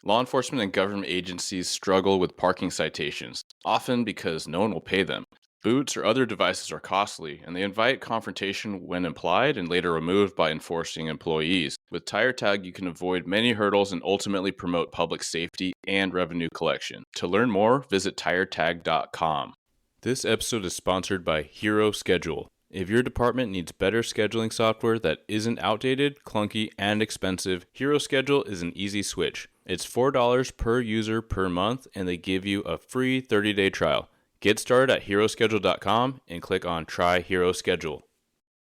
Law enforcement and government agencies struggle with parking citations, often because no one will pay them. Boots or other devices are costly, and they invite confrontation when implied and later removed by enforcing employees. With Tire Tag, you can avoid many hurdles and ultimately promote public safety and revenue collection. To learn more, visit tiretag.com. This episode is sponsored by Hero Schedule. If your department needs better scheduling software that isn't outdated, clunky, and expensive, Hero Schedule is an easy switch. It's $4 per user per month, and they give you a free 30-day trial. Get started at heroschedule.com and click on Try Hero Schedule.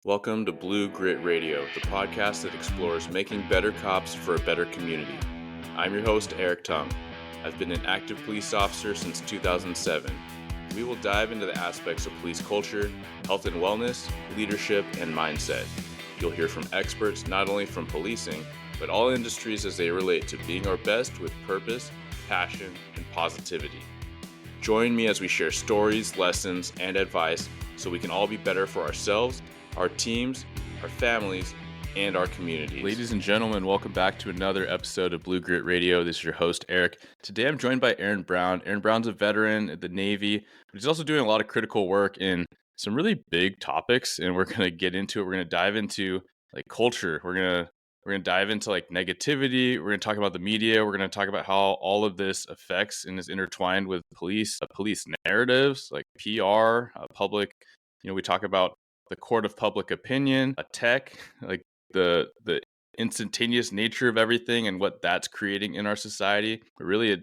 Welcome to Blue Grit Radio, the podcast that explores making better cops for a better community. I'm your host, Eric Tung. I've been an active police officer since 2007. We will dive into the aspects of police culture, health and wellness, leadership, and mindset. You'll hear from experts not only from policing, but all industries as they relate to being our best with purpose, passion, and positivity. Join me as we share stories, lessons, and advice so we can all be better for ourselves, our teams, our families, and our communities. Ladies and gentlemen, welcome back to another episode of Blue Grit Radio. This is your host, Eric. Today I'm joined by Aaron Brown. Aaron Brown's a veteran at the Navy, but he's also doing a lot of critical work in some really big topics, and we're going to get into it. We're going to dive into like culture. We're going to dive into like negativity. We're going to talk about the media. We're going to talk about how all of this affects and is intertwined with police narratives, like PR, public. We talk about the court of public opinion, tech, like the instantaneous nature of everything and what that's creating in our society. But really,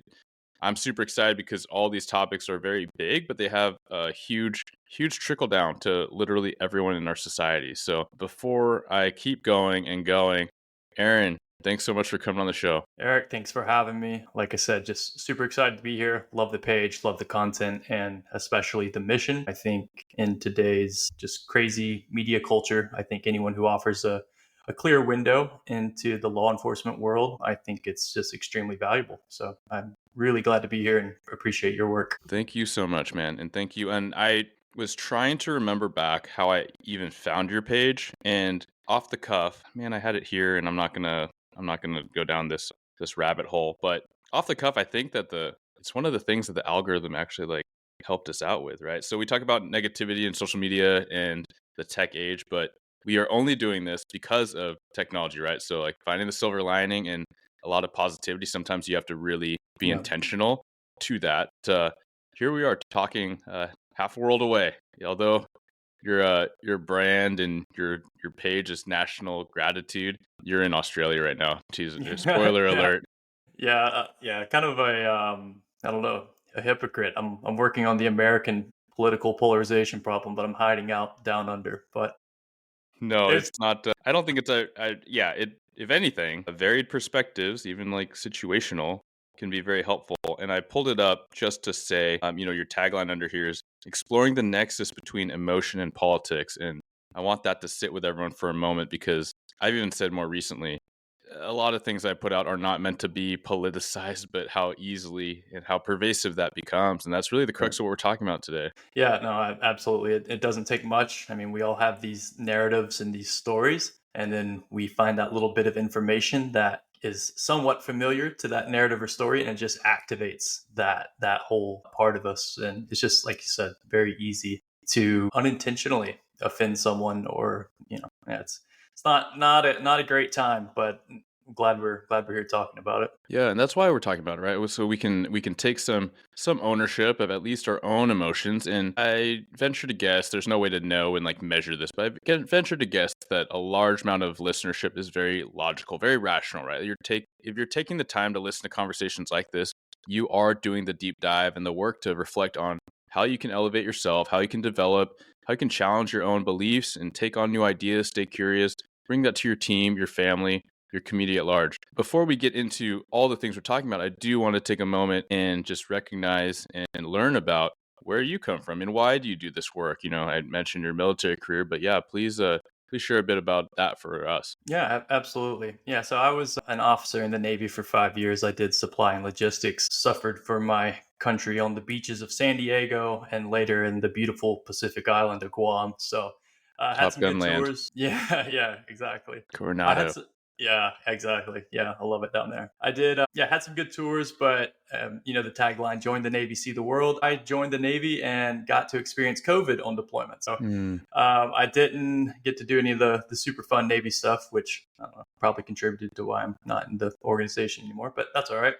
I'm super excited because all these topics are very big, but they have a huge trickle down to literally everyone in our society. So before I keep going, Aaron, thanks so much for coming on the show. Eric, thanks for having me. Like I said, just super excited to be here. Love the page, love the content, and especially the mission. I think in today's just crazy media culture, I think anyone who offers a clear window into the law enforcement world, I think it's just extremely valuable. So I'm really glad to be here and appreciate your work. Thank you so much, man. And thank you. And I was trying to remember back how I even found your page, and off the cuff, man, I had it here, and I'm not gonna go down this rabbit hole. But off the cuff, I think that it's one of the things that the algorithm actually like helped us out with, right? So we talk about negativity in social media and the tech age, but we are only doing this because of technology, right? So like finding the silver lining and a lot of positivity. Sometimes you have to really be intentional to that. Here we are talking half a world away. Although your brand and your page is national gratitude, you're in Australia right now. Spoiler alert. Yeah, kind of I don't know, a hypocrite. I'm working on the American political polarization problem, but I'm hiding out down under. But no, it's not. I don't think it's if anything, varied perspectives, even like situational, can be very helpful. And I pulled it up just to say, your tagline under here is exploring the nexus between emotion and politics. And I want that to sit with everyone for a moment because I've even said more recently, a lot of things I put out are not meant to be politicized, but how easily and how pervasive that becomes. And that's really the crux of what we're talking about today. Yeah, no, absolutely. It doesn't take much. I mean, we all have these narratives and these stories, and then we find that little bit of information that is somewhat familiar to that narrative or story, and it just activates that whole part of us. And it's just, like you said, very easy to unintentionally offend someone, or it's not a great time, but I'm glad we're here talking about it. Yeah, and that's why we're talking about it, right? So we can take some ownership of at least our own emotions. And I venture to guess, there's no way to know and like measure this, but I venture to guess that a large amount of listenership is very logical, very rational, right? If you're taking the time to listen to conversations like this, you are doing the deep dive and the work to reflect on how you can elevate yourself, how you can develop, how you can challenge your own beliefs and take on new ideas, stay curious, bring that to your team, your family, your community at large. Before we get into all the things we're talking about, I do want to take a moment and just recognize and learn about where you come from and why do you do this work. I mentioned your military career, but yeah, please share a bit about that for us. Yeah, absolutely. Yeah, so I was an officer in the Navy for 5 years. I did supply and logistics, suffered for my country on the beaches of San Diego and later in the beautiful Pacific island of Guam. So had Top some Gun good land. tours. Yeah, exactly. Coronado. Yeah, exactly. Yeah, I love it down there. I did, yeah, had some good tours, but the tagline, join the Navy, see the world. I joined the Navy and got to experience COVID on deployment. So Mm. I didn't get to do any of the super fun Navy stuff, which I don't know, probably contributed to why I'm not in the organization anymore, but that's all right.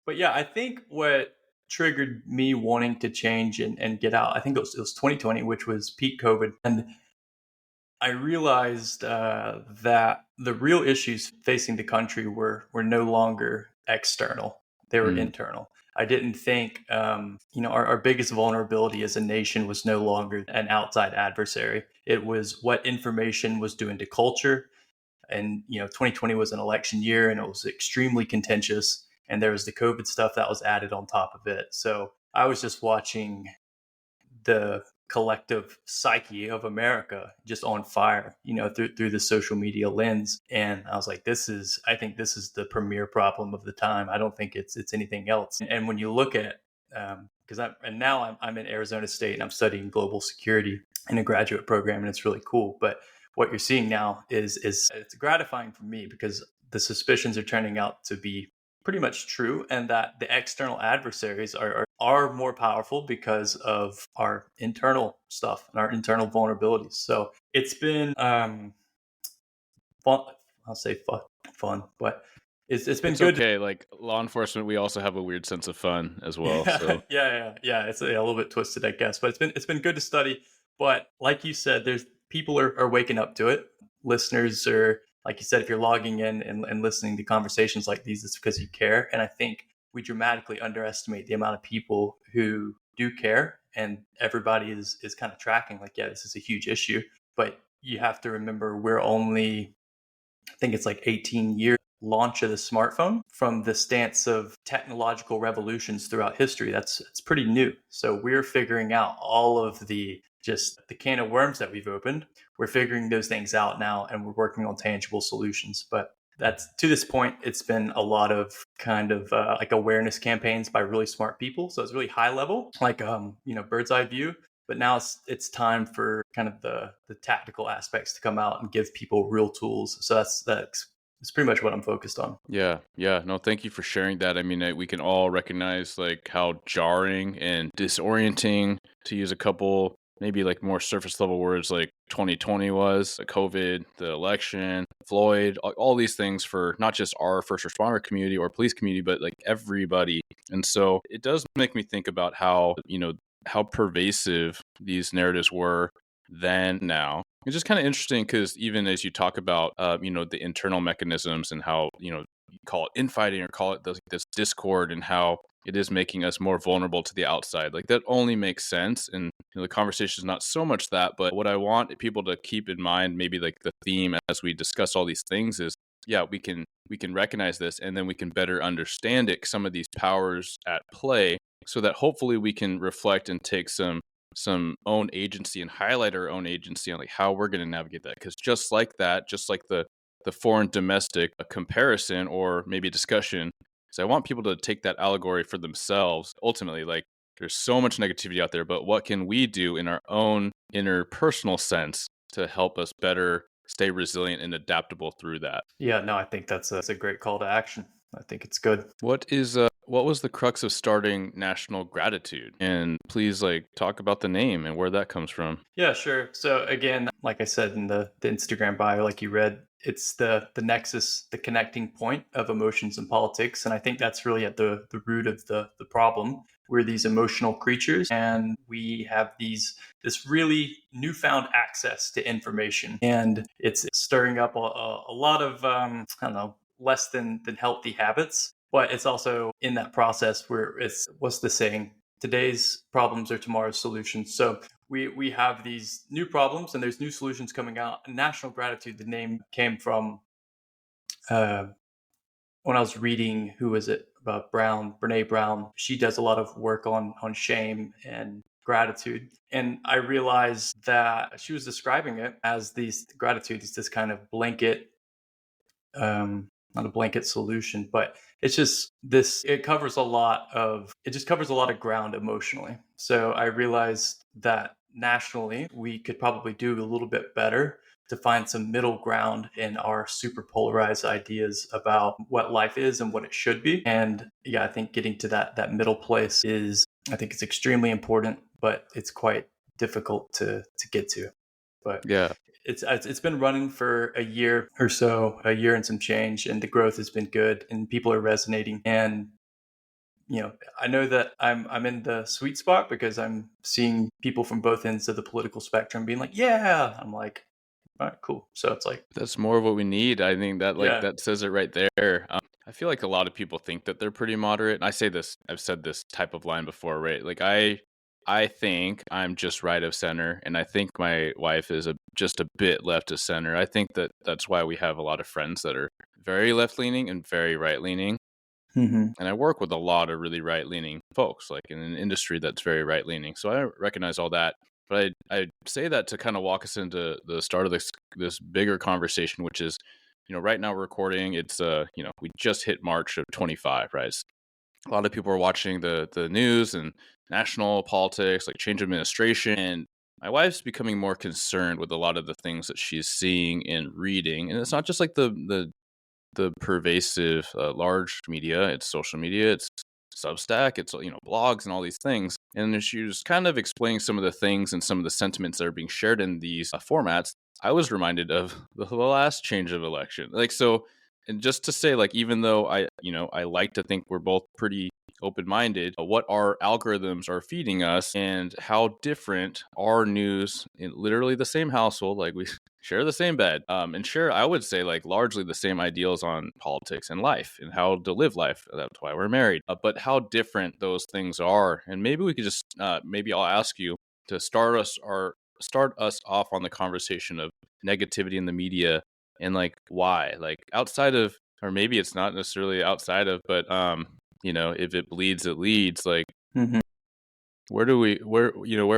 But yeah, I think what triggered me wanting to change and get out, I think it was 2020, which was peak COVID. And I realized that the real issues facing the country were no longer external; they were Mm. internal. I didn't think, our biggest vulnerability as a nation was no longer an outside adversary. It was what information was doing to culture. And 2020 was an election year, and it was extremely contentious. And there was the COVID stuff that was added on top of it. So I was just watching the collective psyche of America just on fire, through the social media lens. And I was like, I think this is the premier problem of the time. I don't think it's anything else. And when you look at, because I'm in Arizona State and I'm studying global security in a graduate program, and it's really cool. But what you're seeing now is it's gratifying for me because the suspicions are turning out to be pretty much true, and that the external adversaries are more powerful because of our internal stuff and our internal vulnerabilities. So it's been fun. I'll say fun, but it's been It's good. okay. Like law enforcement, we also have a weird sense of fun as well. Yeah, So yeah. It's a little bit twisted, I guess, but it's been good to study. But like you said, there's people are waking up to it. Listeners are, like you said, if you're logging in and listening to conversations like these, it's because you care. And I think we dramatically underestimate the amount of people who do care, and everybody is kind of tracking like, yeah, this is a huge issue. But you have to remember we're only, I think it's like 18 years launch of the smartphone from the stance of technological revolutions throughout history. It's pretty new. So we're figuring out all of the can of worms that we've opened. We're figuring those things out now, and we're working on tangible solutions. But that's, to this point, it's been a lot of kind of like awareness campaigns by really smart people. So it's really high level, like bird's eye view. But now it's time for kind of the tactical aspects to come out and give people real tools. So that's pretty much what I'm focused on. yeah, yeah. No, thank you for sharing that. I mean, we can all recognize like how jarring and disorienting, to use a couple maybe like more surface level words, like 2020 was, COVID, the election, Floyd, all these things for not just our first responder community or police community, but like everybody. And so it does make me think about how, how pervasive these narratives were then, now. It's just kind of interesting because even as you talk about, the internal mechanisms and how, you call it infighting or call it this discord, and how it is making us more vulnerable to the outside. Like that only makes sense. And the conversation is not so much that, but what I want people to keep in mind, maybe like the theme as we discuss all these things is, yeah, we can recognize this, and then we can better understand it, some of these powers at play, so that hopefully we can reflect and take some own agency and highlight our own agency on like how we're going to navigate that. Because just like that, just like the foreign domestic comparison or maybe discussion, because I want people to take that allegory for themselves. Ultimately, like there's so much negativity out there, but what can we do in our own interpersonal sense to help us better stay resilient and adaptable through that? Yeah, no, I think that's a great call to action. I think it's good. What was the crux of starting National Gratitude? And please like talk about the name and where that comes from. Yeah, sure. So again, like I said in the Instagram bio, like you read, it's the nexus, the connecting point of emotions and politics. And I think that's really at the root of the problem. We're these emotional creatures, and we have this really newfound access to information. And it's stirring up a lot of I don't know, less than healthy habits. But it's also in that process where it's, what's the saying? Today's problems are tomorrow's solutions. So we have these new problems, and there's new solutions coming out. And National Gratitude, the name came from uh, when I was reading, who was it, about Brene Brown. She does a lot of work on shame and gratitude, and I realized that she was describing it as these gratitude is this kind of blanket, not a blanket solution, but it's just this, it just covers a lot of ground emotionally. So I realized that nationally we could probably do a little bit better to find some middle ground in our super polarized ideas about what life is and what it should be. And yeah, I think getting to that middle place I think it's extremely important, but it's quite difficult to get to. But Yeah. it's been running for a year or so, a year and some change, and the growth has been good, and people are resonating. And I know that I'm in the sweet spot because I'm seeing people from both ends of the political spectrum being like, "Yeah," I'm like, "All right, cool." So it's like, That's more of what we need. I think that yeah. that says it right there. I feel like a lot of people think that they're pretty moderate. And I say this, I've said this type of line before, right? Like I think I'm just right of center, and I think my wife is just a bit left of center. I think that that's why we have a lot of friends that are very left leaning and very right leaning. Hmm. And I work with a lot of really right leaning folks, like in an industry that's very right leaning. So I recognize all that. But I say that to kind of walk us into the start of this bigger conversation, which is, right now we're recording. It's we just hit March of 25, right? A lot of people are watching the news and national politics, like change of administration, and my wife's becoming more concerned with a lot of the things that she's seeing and reading. And it's not just like the pervasive large media, it's social media, it's Substack, it's blogs and all these things. And she was kind of explaining some of the things and some of the sentiments that are being shared in these formats. I was reminded of the last change of election, like so. And just to say, like, even though I like to think we're both pretty open-minded, what our algorithms are feeding us and how different our news in literally the same household, like we share the same bed, and share, I would say, like largely the same ideals on politics and life and how to live life. That's why we're married. But how different those things are, and maybe we could just, maybe I'll ask you to start us off on the conversation of negativity in the media and like why, like outside of, or maybe it's not necessarily outside of, but if it bleeds, it leads. Like, Hmm. where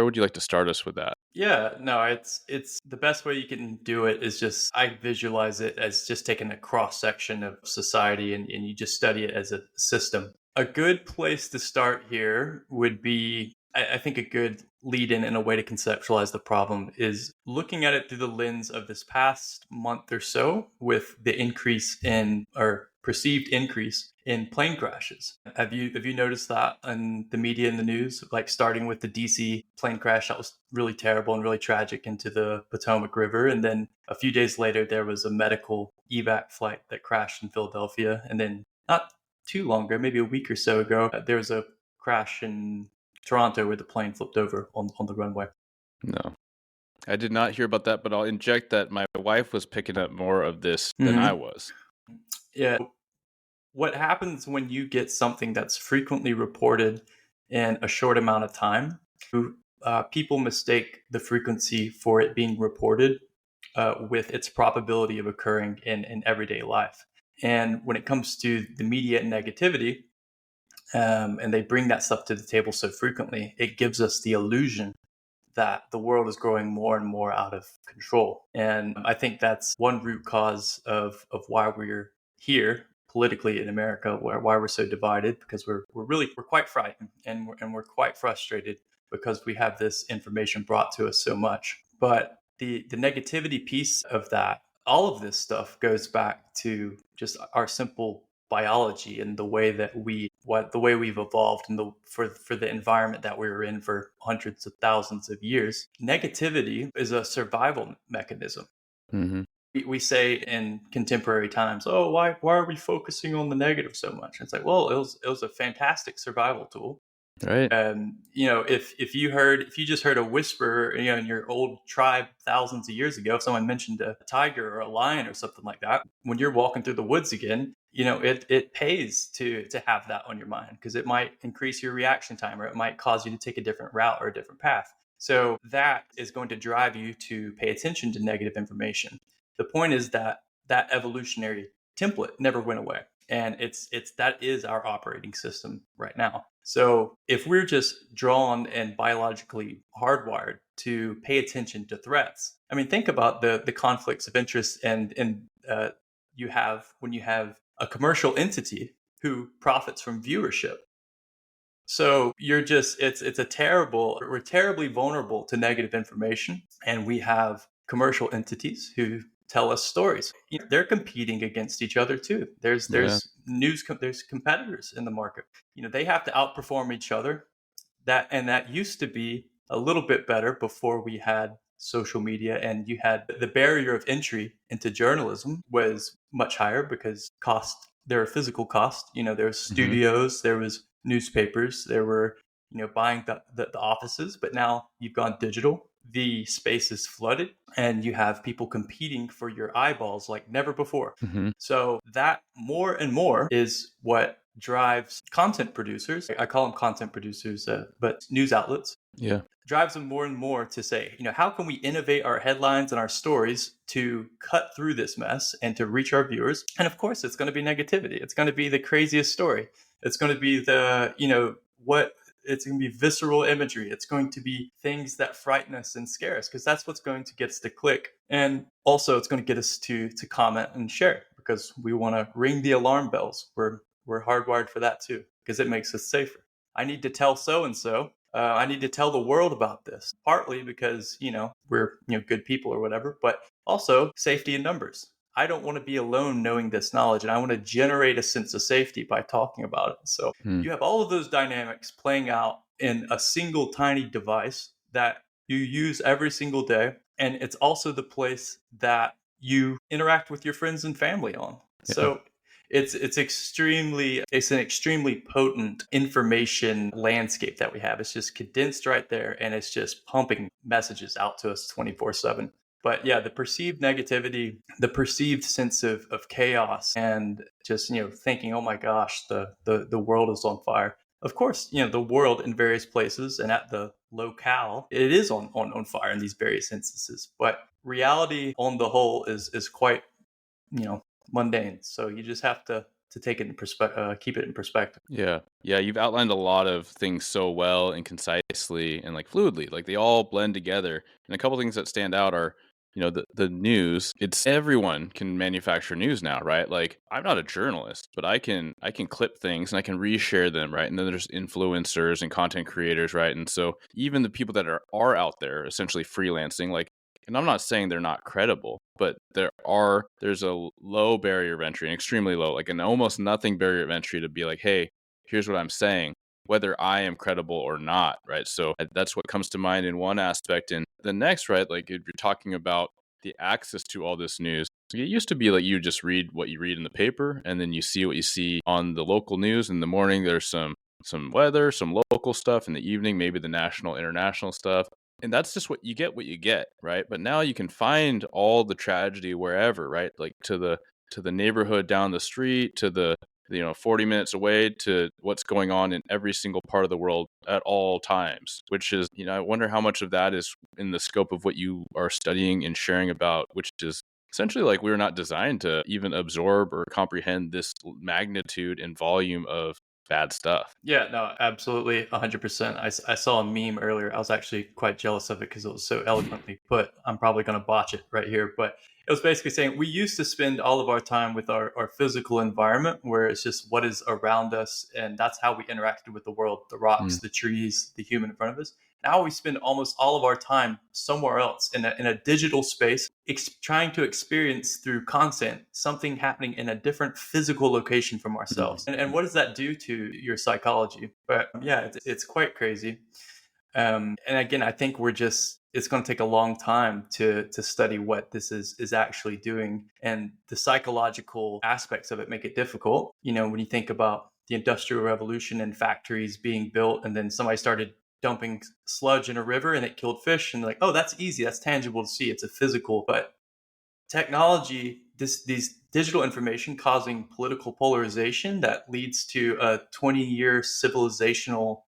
would you like to start us with that? Yeah, no, it's the best way you can do it is just, I visualize it as just taking a cross section of society, and you just study it as a system. A good place to start here would be, I think a good lead in and a way to conceptualize the problem is looking at it through the lens of this past month or so with the increase in, or perceived increase in, plane crashes. Have you noticed that in the media and the news? Like starting with the DC plane crash that was really terrible and really tragic into the Potomac River, and then a few days later there was a medical evac flight that crashed in Philadelphia, and then not too long ago, maybe a week or so ago, there was a crash in Toronto where the plane flipped over on the runway. No, I did not hear about that, but I'll inject that my wife was picking up more of this than I Hmm. was. Yeah. What happens when you get something that's frequently reported in a short amount of time? People mistake the frequency for it being reported with its probability of occurring in everyday life. And when it comes to the media and negativity, and they bring that stuff to the table so frequently, it gives us the illusion that the world is growing more and more out of control. And I think that's one root cause of why we're here politically in America, why we're so divided, because we're quite frightened, and we're quite frustrated because we have this information brought to us so much. But the negativity piece of that, all of this stuff goes back to just our simple biology and the way that the way we've evolved, and for the environment that we were in for hundreds of thousands of years. Negativity is a survival mechanism. Hmm. We say in contemporary times, oh, why are we focusing on the negative so much? It's like, well, it was a fantastic survival tool. Right. If you just heard a whisper, in your old tribe thousands of years ago, if someone mentioned a tiger or a lion or something like that, when you're walking through the woods again, it pays to have that on your mind, because it might increase your reaction time, or it might cause you to take a different route or a different path. So that is going to drive you to pay attention to negative information. The point is that that evolutionary template never went away, and it's that is our operating system right now. So if we're just drawn and biologically hardwired to pay attention to threats, I mean, think about the conflicts of interest and you have when you have a commercial entity who profits from viewership. So you're just it's a terrible we're terribly vulnerable to negative information, and we have commercial entities who tell us stories. They're competing against each other too. There's Yeah. there's competitors in the market. They have to outperform each other. That used to be a little bit better before we had social media, and you had the barrier of entry into journalism was much higher because there are physical costs. There was Hmm. studios, there was newspapers, there were buying the offices. But now you've gone digital, the space is flooded, and you have people competing for your eyeballs like never before. Hmm. So that more and more is what drives content producers. I call them content producers, but news outlets, Yeah. drives them more and more to say, how can we innovate our headlines and our stories to cut through this mess and to reach our viewers? And of course, it's going to be negativity. It's going to be the craziest story. It's going to be it's going to be visceral imagery. It's going to be things that frighten us and scare us, because that's what's going to get us to click. And also it's going to get us to comment and share, because we want to ring the alarm bells. We're hardwired for that too, because it makes us safer. I need to tell so and so. I need to tell the world about this. Partly because we're good people or whatever, but also safety in numbers. I don't want to be alone knowing this knowledge, and I want to generate a sense of safety by talking about it. So you have all of those dynamics playing out in a single tiny device that you use every single day, and it's also the place that you interact with your friends and family on. Yeah. So it's an extremely potent information landscape that we have. It's just condensed right there, and it's just pumping messages out to us 24/7. But yeah, the perceived negativity, the perceived sense of chaos, and just thinking, oh my gosh, the world is on fire. Of course, the world in various places and at the locale, it is on fire in these various instances. But reality on the whole is quite mundane. So you just have to take it in perspective, keep it in perspective. Yeah. Yeah, you've outlined a lot of things so well and concisely and like fluidly. Like they all blend together. And a couple things that stand out are, the news. It's everyone can manufacture news now, right? Like I'm not a journalist, but I can clip things and I can reshare them, right? And then there's influencers and content creators, right? And so even the people that are out there essentially freelancing, like, and I'm not saying they're not credible, but there's a low barrier of entry, an extremely low, like an almost nothing barrier of entry to be like, hey, here's what I'm saying, whether I am credible or not, right? So that's what comes to mind in one aspect. And the next, right, like if you're talking about the access to all this news, it used to be like you just read what you read in the paper, and then you see what you see on the local news. In the morning, there's some weather, some local stuff. In the evening, maybe the national, international stuff. And that's just what you get, right? But now you can find all the tragedy wherever, right? Like to the neighborhood down the street, to the 40 minutes away, to what's going on in every single part of the world at all times, which is, I wonder how much of that is in the scope of what you are studying and sharing about, which is essentially like we're not designed to even absorb or comprehend this magnitude and volume of bad stuff. Yeah, no, absolutely, 100%. I saw a meme earlier. I was actually quite jealous of it because it was so eloquently put. I'm probably going to botch it right here, but it was basically saying we used to spend all of our time with our physical environment, where it's just what is around us, and that's how we interacted with the world, the Mm. rocks, the trees, the human in front of us. Now we spend almost all of our time somewhere else in a digital space, trying to experience through content something happening in a different physical location from ourselves. Mm. And what does that do to your psychology? But yeah, it's quite crazy. And again, I think it's going to take a long time to study what this is actually doing, and the psychological aspects of it make it difficult. When you think about the Industrial Revolution and factories being built, and then somebody started dumping sludge in a river and it killed fish, and like, oh, that's easy, that's tangible to see, it's a physical. But technology, these digital information causing political polarization that leads to a 20-year civilizational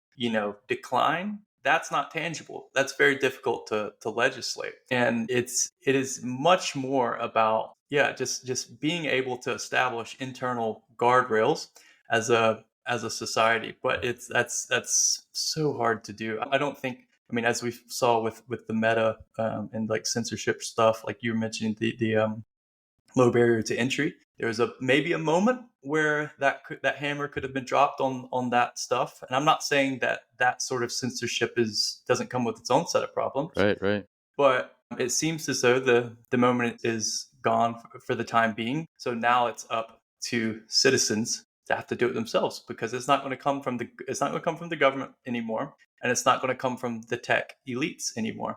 decline, that's not tangible. That's very difficult to legislate. And it is much more about, yeah, just being able to establish internal guardrails as a society. But that's so hard to do. I don't think, as we saw with the meta, and like censorship stuff, like you mentioned, the low barrier to entry. There was maybe a moment where that hammer could have been dropped on that stuff. And I'm not saying that sort of censorship doesn't come with its own set of problems, Right, right. But it seems as though the moment is gone for the time being. So now it's up to citizens to have to do it themselves, because it's not going to come from the government anymore, and it's not going to come from the tech elites anymore.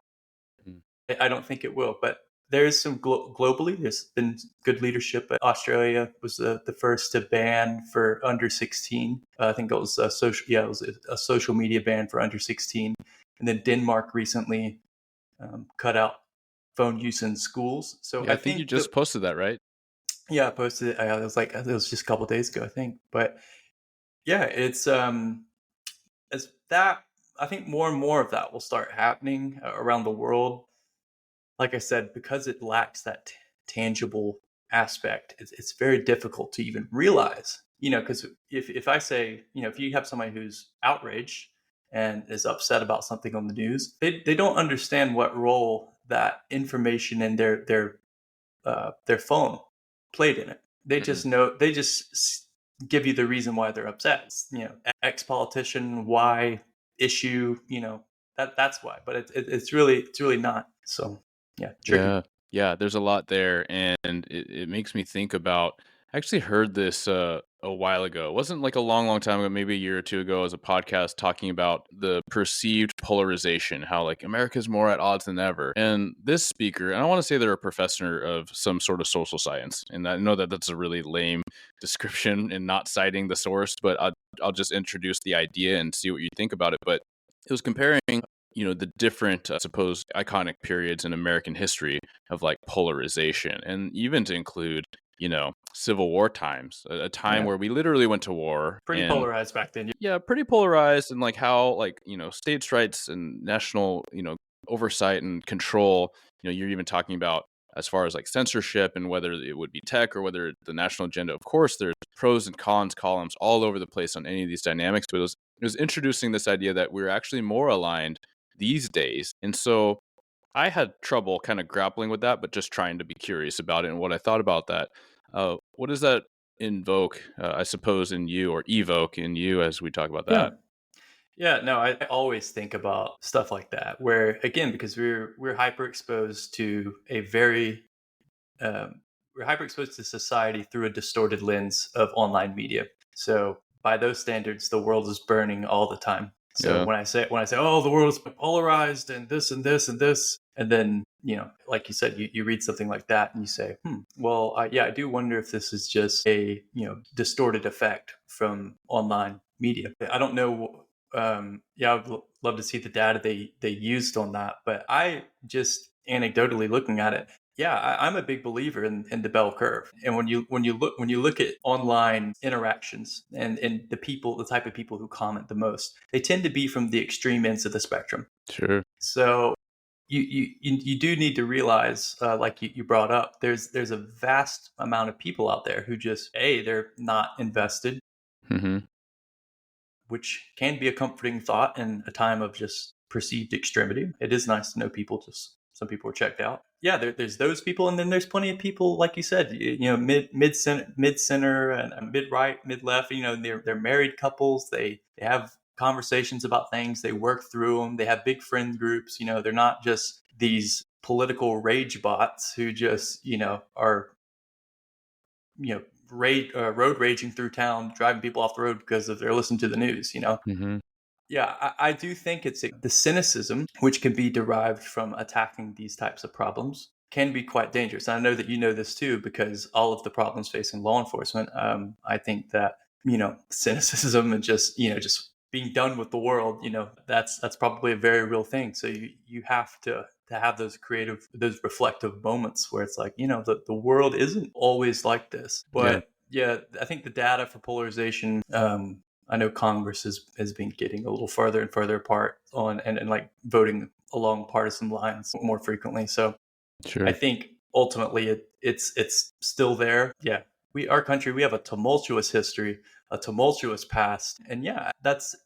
Mm. I don't think it will, but there is some globally. There's been good leadership. Australia was the first to ban for under 16. I think it was a social. Yeah, it was a social media ban for under 16. And then Denmark recently cut out phone use in schools. So Yeah, I I think you think just posted that, right? yeah, I posted it. It was just a couple days ago, I think. But yeah, it's that. I think more and more of that will start happening around the world. Like I said, because it lacks that tangible aspect, it's very difficult to even realize. Because if I say, if you have somebody who's outraged and is upset about something on the news, they don't understand what role that information in their phone played in it. They Hmm. just know, give you the reason why they're upset. X politician, Y issue. That's why. But it's really not. So yeah, tricky. Yeah, yeah, there's a lot there, and it makes me think about. I actually heard this a while ago. It wasn't like a long, long time ago, maybe a year or two ago, as a podcast talking about the perceived polarization, how like America's more at odds than ever. And this speaker, and I want to say they're a professor of some sort of social science, and I know that that's a really lame description and not citing the source, but I'll just introduce the idea and see what you think about it. But it was comparing the different, I suppose, iconic periods in American history of like polarization, and even to include, Civil War times, a time Yeah, where we literally went to war pretty and polarized back then. yeah, pretty polarized, and like how like states' rights and national oversight and control. You're even talking about as far as like censorship and whether it would be tech or whether the national agenda. Of course, there's pros and cons columns all over the place on any of these dynamics, but it was introducing this idea that we're actually more aligned these days, and so I had trouble kind of grappling with that, but just trying to be curious about it and what I thought about that. What does that invoke, I suppose, in you or evoke in you as we talk about Yeah. that? Yeah, no, I always think about stuff like that, where again, because we're hyper exposed to a very we're hyper exposed to society through a distorted lens of online media. So by those standards, the world is burning all the time. So Yeah. when I say, oh, the world is polarized and this and this and this, and then like you said, you read something like that and you say, well, yeah, I do wonder if this is just a distorted effect from online media. I don't know. Yeah, I would love to see the data they used on that, but I just anecdotally looking at it, yeah, I'm a big believer in the bell curve. And when you look at online interactions and the type of people who comment the most, they tend to be from the extreme ends of the spectrum. Sure. So you do need to realize, like you brought up, there's a vast amount of people out there who just they're not invested, Hmm. which can be a comforting thought in a time of just perceived extremity. It is nice to know some people are checked out. Yeah, there's those people, and then there's plenty of people, like you said, mid center and mid right, mid left. They're married couples. They have conversations about things. They work through them. They have big friend groups. They're not just these political rage bots who just are you know road raging through town, driving people off the road because of they're listening to the news. Hmm. Yeah, I do think the cynicism, which can be derived from attacking these types of problems, can be quite dangerous. And I know that you know this too, because all of the problems facing law enforcement, I think that cynicism and just being done with the world, that's probably a very real thing. So you have to have those reflective moments where it's like, the world isn't always like this. Yeah. But yeah, I think the data for polarization, I know Congress has been getting a little further and further apart on and like voting along partisan lines more frequently. So I Sure. think ultimately it's still there. Yeah, our country, we have a tumultuous history, a tumultuous past, and yeah,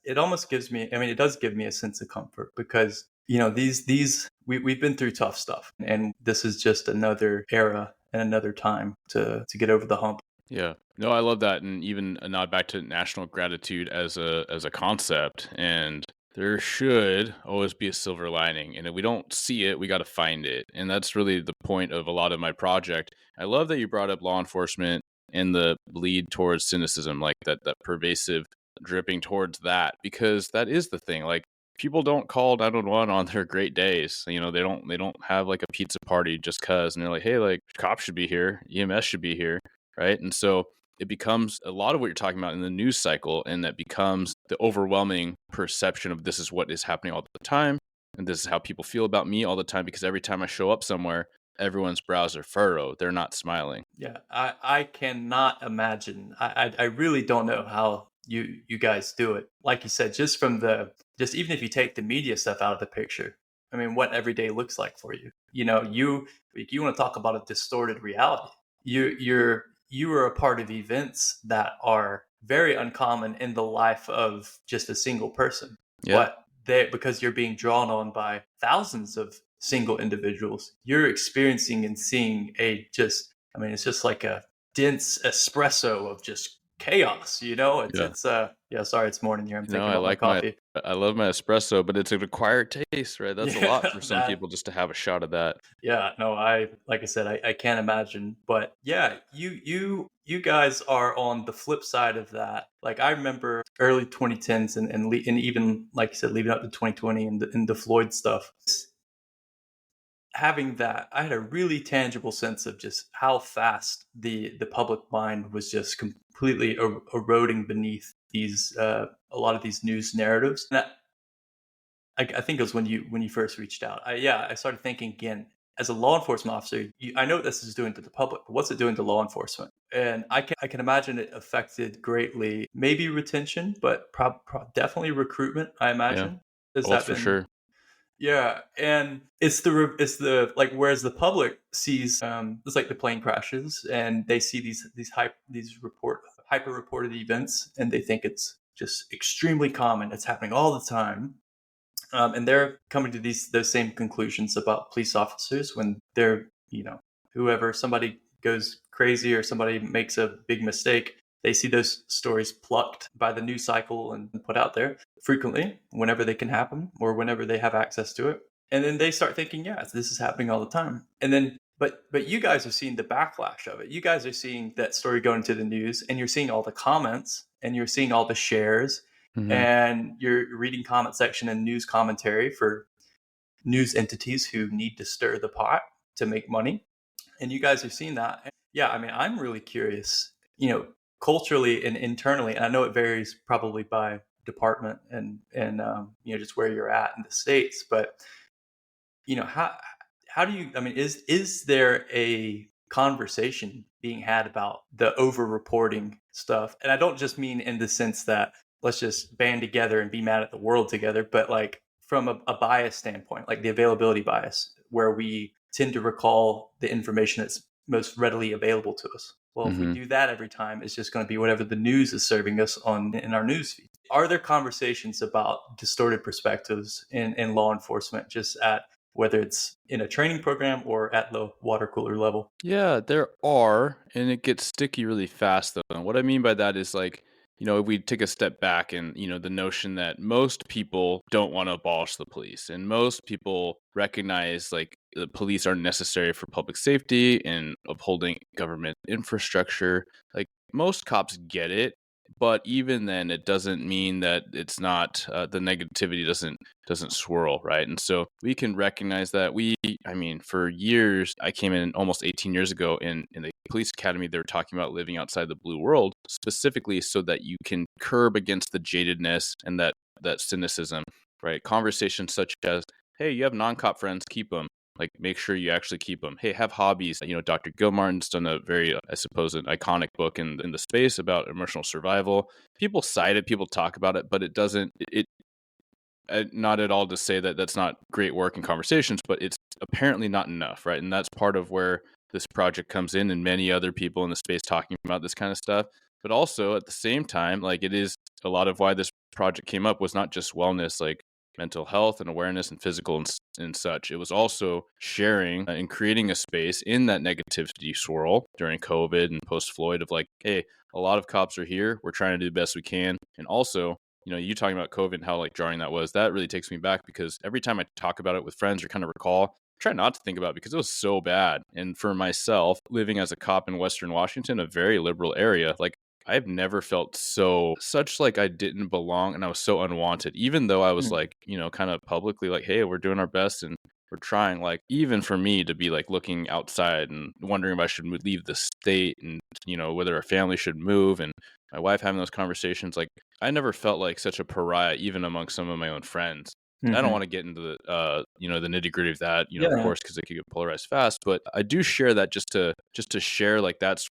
it. Almost gives me. I mean, it does give me a sense of comfort because these we've been through tough stuff, and this is just another era and another time to get over the hump. Yeah. No, I love that, and even a nod back to national gratitude as a concept, and There should always be a silver lining, and if we don't see it, we got to find it. And that's really the point of a lot of my project. I love that you brought up law enforcement and the bleed towards cynicism, like that pervasive dripping towards that, because that is the thing. Like people don't call 911 on their great days. They don't have like a pizza party just cuz, and they're like, "Hey, like cops should be here, EMS should be here." Right? And so it becomes a lot of what you're talking about in the news cycle, and that becomes the overwhelming perception of this is what is happening all the time, and this is how people feel about me all the time, because every time I show up somewhere, everyone's brows are furrowed, they're not smiling. Yeah, I cannot imagine. I really don't know how you guys do it. Like you said, just even if you take the media stuff out of the picture, I mean, what every day looks like for you. You want to talk about a distorted reality. You are a part of events that are very uncommon in the life of just a single person, Yeah, but because you're being drawn on by thousands of single individuals, you're experiencing and seeing I mean, it's just like a dense espresso of just chaos, you know? yeah. Yeah, sorry, it's morning here. I'm thinking I about my like my coffee. I love my espresso, but it's an acquired taste, right? That's a Yeah, lot for some people just to have a shot of that. yeah, no, like I said, I can't imagine. But yeah, you guys are on the flip side of that. Like I remember early 2010s and even like you said, leading up to 2020 and the Floyd stuff. Having that, I had a really tangible sense of just how fast the public mind was just completely eroding beneath these a lot of these news narratives. And I think it was when you first reached out. I started thinking again as a law enforcement officer. I know what this is doing to the public, but what's it doing to law enforcement? And I can imagine it affected greatly, maybe retention, but definitely recruitment. I Yeah. imagine has Oh, it's that for been sure. yeah, and it's the like whereas the public sees it's like the plane crashes and they see these hyper reported events and they think it's just extremely common. It's happening all the time, and they're coming to those same conclusions about police officers when they're whoever somebody goes crazy or somebody makes a big mistake. They see those stories plucked by the news cycle and put out there frequently whenever they can happen or whenever they have access to it. And then they start thinking, yeah, this is happening all the time. And then but you guys are seeing the backlash of it. You guys are seeing that story going to the news and you're seeing all the comments and you're seeing all the shares Hmm. and you're reading comment section and news commentary for news entities who need to stir the pot to make money. And you guys are seeing that. Yeah, I mean, I'm really curious, culturally and internally, and I know it varies probably by department and just where you're at in the states, but how do you? I mean, is there a conversation being had about the over reporting stuff? And I don't just mean in the sense that let's just band together and be mad at the world together, but like from a bias standpoint, like the availability bias, where we tend to recall the information that's most readily available to us. Well, if we Hmm. do that every time, it's just going to be whatever the news is serving us on in our news feed. Are there conversations about distorted perspectives in law enforcement, just at whether it's in a training program or at the water cooler level? Yeah, there are, and it gets sticky really fast though. And what I mean by that is like, if we take a step back and, the notion that most people don't want to abolish the police and most people recognize like the police are necessary for public safety and upholding government infrastructure. Like most cops get it, but even then it doesn't mean that it's not the negativity doesn't swirl, right? And so we can recognize that I mean, for years, I came in almost 18 years ago in the police academy. They were talking about living outside the blue world, specifically so that you can curb against the jadedness and that cynicism, right? Conversations such as, hey, you have non-cop friends, keep them. Like, make sure you actually keep them. Hey, have hobbies. Dr. Gilmartin's done a very, I suppose, an iconic book in the space about emotional survival. People cite it, people talk about it, but it doesn't, not at all to say that that's not great work and conversations, but it's apparently not enough, right? And that's part of where this project comes in, and many other people in the space talking about this kind of stuff. But also at the same time, like it is a lot of why this project came up was not just wellness, like mental health and awareness and physical and such. It was also sharing and creating a space in that negativity swirl during COVID and post Floyd of like, hey, a lot of cops are here. We're trying to do the best we can. And also, you talking about COVID and how like jarring that was, that really takes me back because every time I talk about it with friends or kind of recall, try not to think about it because it was so bad. And for myself, living as a cop in Western Washington, a very liberal area, like I've never felt such like I didn't belong and I was so unwanted, even though I was Mm. like, kind of publicly like, hey, we're doing our best and we're trying. Like, even for me to be like looking outside and wondering if I should leave the state and, whether a family should move and my wife having those conversations, like, I never felt like such a pariah, even among some of my own friends. I don't Hmm. want to get into the nitty gritty of that, of Yeah. course, because it could get polarized fast. But I do share that just to share, like that's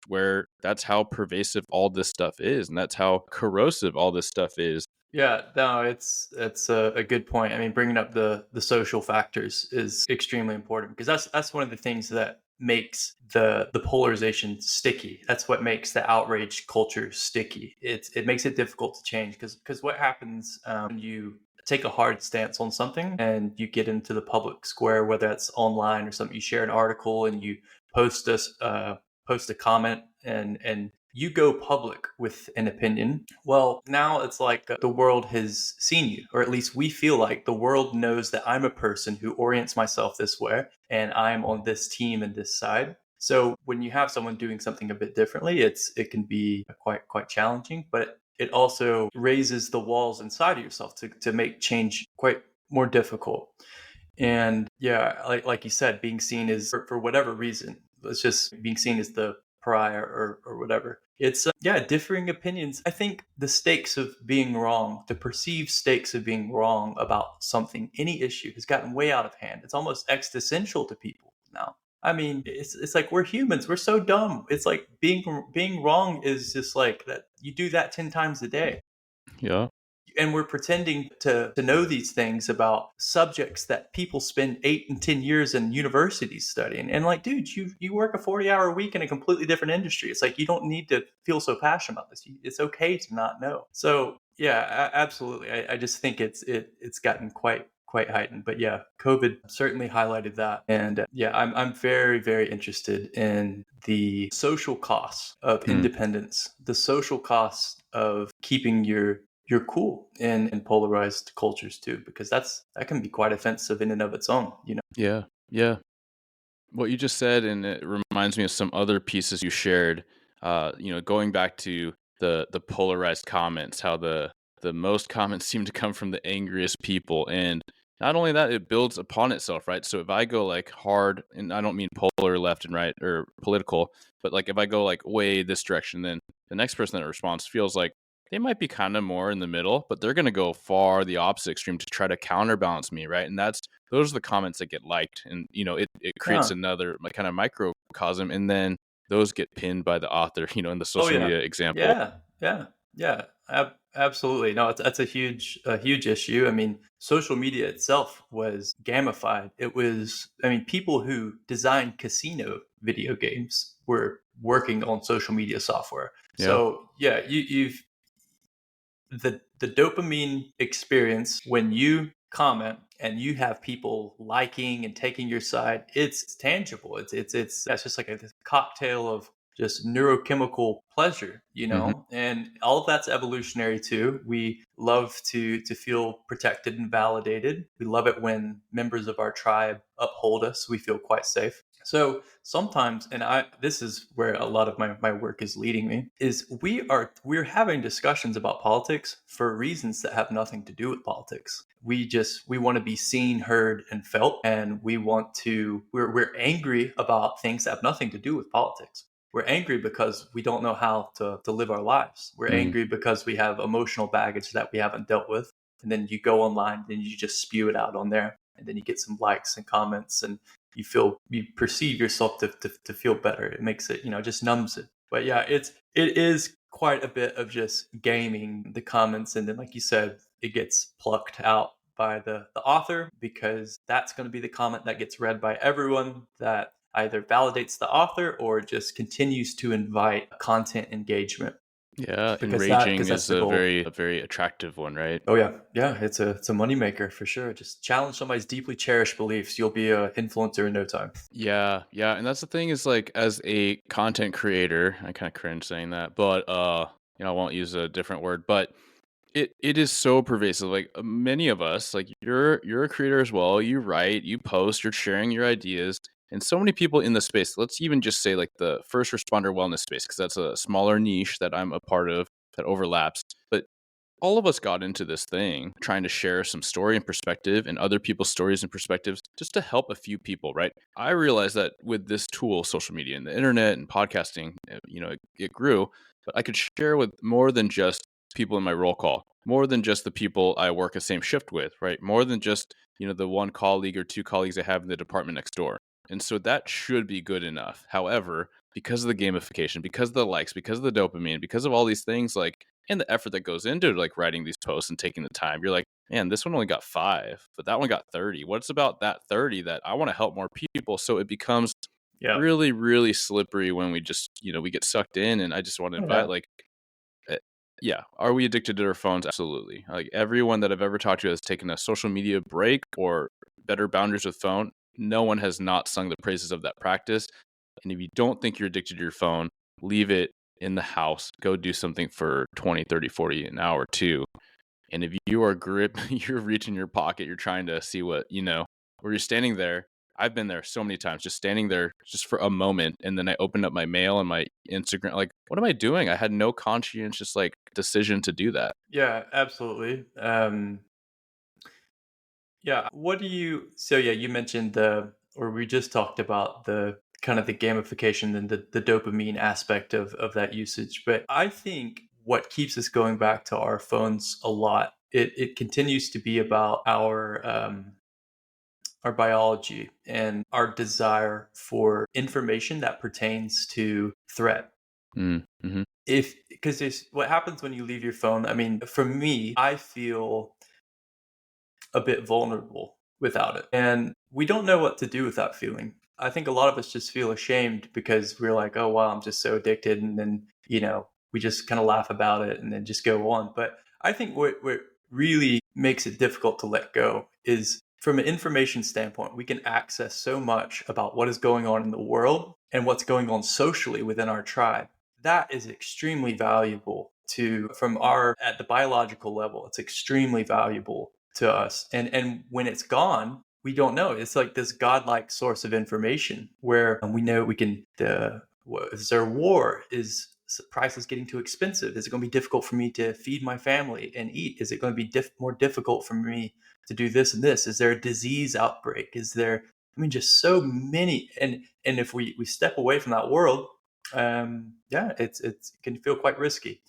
how pervasive all this stuff is, and that's how corrosive all this stuff is. Yeah, no, it's a good point. I mean, bringing up the social factors is extremely important because that's one of the things that makes the polarization sticky. That's what makes the outrage culture sticky. It makes it difficult to change because what happens when you take a hard stance on something and you get into the public square, whether that's online or something, you share an article and you post post a comment and you go public with an opinion. Well, now it's like the world has seen you, or at least we feel like the world knows that I'm a person who orients myself this way and I'm on this team and this side. So when you have someone doing something a bit differently, it can be quite challenging, but it also raises the walls inside of yourself to make change quite more difficult. And yeah, like you said, being seen as for whatever reason, it's just being seen as the pariah or whatever. It's yeah, differing opinions. I think the stakes of being wrong, the perceived stakes of being wrong about something, any issue, has gotten way out of hand. It's almost existential to people now. I mean, it's like we're humans. We're so dumb. It's like being wrong is just like that. You do that 10 times a day, Yeah. and we're pretending to know these things about subjects that people spend 8 and 10 years in universities studying. And like, dude, you work a 40-hour week in a completely different industry. It's like you don't need to feel so passionate about this. It's okay to not know. So yeah, absolutely. I just think it's gotten quite heightened. But yeah, COVID certainly highlighted that. And yeah, I'm very interested in the social costs of Hmm. independence, the social costs of keeping you're cool in polarized cultures too, because that can be quite offensive in and of its own, you know. Yeah. Yeah. What you just said, and it reminds me of some other pieces you shared. Going back to the polarized comments, how the most comments seem to come from the angriest people, and not only that, it builds upon itself, right? So if I go like hard, and I don't mean polar left and right or political, but like if I go like way this direction, then the next person that responds feels like they might be kind of more in the middle, but they're going to go far the opposite extreme to try to counterbalance me, right? And those are the comments that get liked, and it creates Yeah. another like kind of microcosm, and then those get pinned by the author, in the Oh social yeah. media example. Yeah. Yeah. Yeah. Absolutely. No, that's a huge issue. I mean, social media itself was gamified. It was, I mean, people who designed casino video games were working on social media software. Yeah. So yeah, you've the dopamine experience when you comment and you have people liking and taking your side, it's tangible. It's that's just like a this cocktail of just neurochemical pleasure, you Hmm. know. And all of that's evolutionary too. We love to feel protected and validated. We love it when members of our tribe uphold us. We feel quite safe. So sometimes, and this is where a lot of my work is leading me, is we're having discussions about politics for reasons that have nothing to do with politics. We want to be seen, heard, and felt, and we're angry about things that have nothing to do with politics. We're angry because we don't know how to live our lives. We're Mm. angry because we have emotional baggage that we haven't dealt with. And then you go online and you just spew it out on there. And then you get some likes and comments, and you perceive yourself to feel better. It makes it, just numbs it. But yeah, it is quite a bit of just gaming the comments, and then like you said, it gets plucked out by the author because that's going to be the comment that gets read by everyone, that either validates the author or just continues to invite content engagement, Yeah, because enraging that's is the goal. a very attractive one, right? Oh yeah, yeah, it's a moneymaker for sure. Just challenge somebody's deeply cherished beliefs, you'll be an influencer in no time. Yeah, yeah, and that's the thing is like as a content creator, I kind of cringe saying that, but I won't use a different word, but It is so pervasive. Like many of us, like you're a creator as well. You write, you post, you're sharing your ideas, and so many people in the space. Let's even just say like the first responder wellness space, because that's a smaller niche that I'm a part of that overlaps. But all of us got into this thing trying to share some story and perspective and other people's stories and perspectives just to help a few people, right? I realized that with this tool, social media and the internet and podcasting, it grew, but I could share with more than just people in my roll call, more than just the people I work the same shift with, right? More than just, the one colleague or two colleagues I have in the department next door. And so that should be good enough. However, because of the gamification, because of the likes, because of the dopamine, because of all these things, like, and the effort that goes into like writing these posts and taking the time, you're like, man, this one only got 5, but that one got 30. What's about that 30 that I want to help more people? So it becomes Yeah. really, really slippery when we just, we get sucked in. And I just want to Oh, invite, yeah. like, yeah, are we addicted to our phones? Absolutely. Like everyone that I've ever talked to has taken a social media break or better boundaries with phone. No one has not sung the praises of that practice. And if you don't think you're addicted to your phone, leave it in the house. Go do something for 20, 30, 40 an hour too. And if you are you're reaching your pocket, you're trying to see what, where you're standing there. I've been there so many times, just standing there just for a moment. And then I opened up my mail and my Instagram. Like, what am I doing? I had no conscientious like decision to do that. Yeah, absolutely. Yeah. What do you so yeah, you mentioned or we just talked about the kind of the gamification and the dopamine aspect of that usage. But I think what keeps us going back to our phones a lot, it continues to be about our biology and our desire for information that pertains to threat. Mm-hmm. If because there's what happens when you leave your phone. I mean, for me, I feel a bit vulnerable without it. And we don't know what to do with that feeling. I think a lot of us just feel ashamed because we're like, oh, wow, I'm just so addicted. And then, we just kind of laugh about it and then just go on. But I think what really makes it difficult to let go is from an information standpoint, we can access so much about what is going on in the world and what's going on socially within our tribe. That is extremely valuable at the biological level. It's extremely valuable to us. And when it's gone, we don't know. It's like this godlike source of information where we know we can. Is there war? Is prices getting too expensive? Is it going to be difficult for me to feed my family and eat? Is it going to be more difficult for me to do this and this? Is there a disease outbreak? Is there? I mean, just so many. And if we step away from that world, yeah, it can feel quite risky.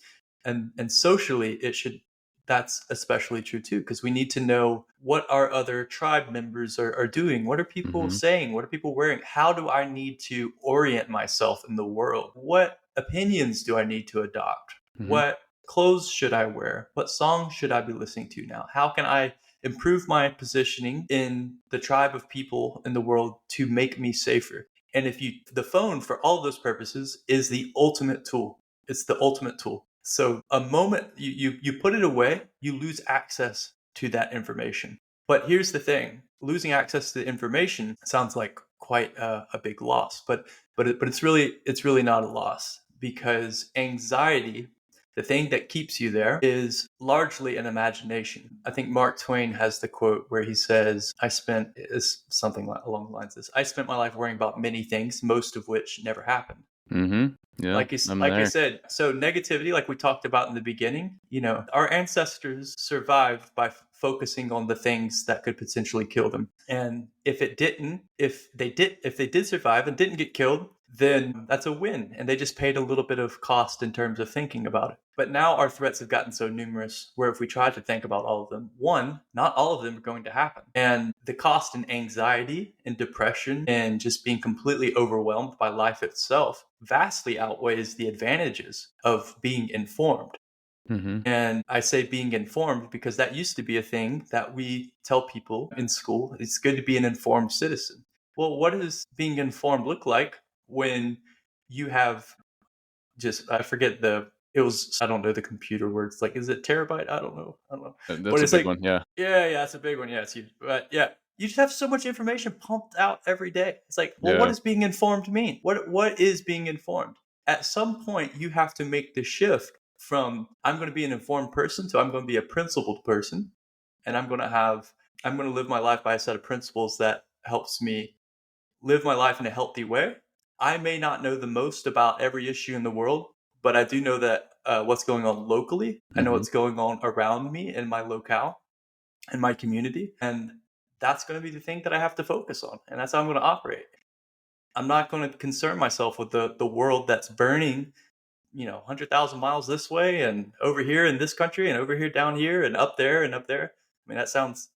And socially, it should that's especially true too, because we need to know what our other tribe members are doing. What are people Mm-hmm. saying? What are people wearing? How do I need to orient myself in the world? What opinions do I need to adopt? Mm-hmm. What clothes should I wear? What songs should I be listening to now? How can I improve my positioning in the tribe of people in the world to make me safer? And the phone for all those purposes is the ultimate tool. It's the ultimate tool. So a moment you put it away, you lose access to that information. But here's the thing: losing access to the information sounds like quite a big loss, but it's really not a loss, because anxiety, the thing that keeps you there, is largely an imagination. I think Mark Twain has the quote where he says, "I spent is something along the lines of this. I spent my life worrying about many things, most of which never happened." Mm-hmm. Yeah, I'm Like I there. said, so negativity, like we talked about in the beginning, our ancestors survived by focusing on the things that could potentially kill them. And if they did survive and didn't get killed, then that's a win. And they just paid a little bit of cost in terms of thinking about it. But now our threats have gotten so numerous where if we try to think about all of them, one, not all of them are going to happen. And the cost in anxiety and depression and just being completely overwhelmed by life itself vastly outweighs the advantages of being informed. Mm-hmm. And I say being informed because that used to be a thing that we tell people in school. It's good to be an informed citizen. Well, what does being informed look like when you have I forget I don't know the computer words. Like, is it terabyte? I don't know. That's But a it's big like, one. Yeah. yeah, it's a big one. Yeah, it's huge. But yeah, you just have so much information pumped out every day. It's like, well, what Yeah. does being informed mean? What is being informed? At some point, you have to make the shift from I'm going to be an informed person to I'm going to be a principled person, and I'm going to live my life by a set of principles that helps me live my life in a healthy way. I may not know the most about every issue in the world, but I do know that what's going on locally. I know Hmm. what's going on around me in my locale, in my community, and that's going to be the thing that I have to focus on, and that's how I'm going to operate. I'm not going to concern myself with the world that's burning, 100,000 miles this way and over here in this country and over here down here and up there and up there. I mean, it sounds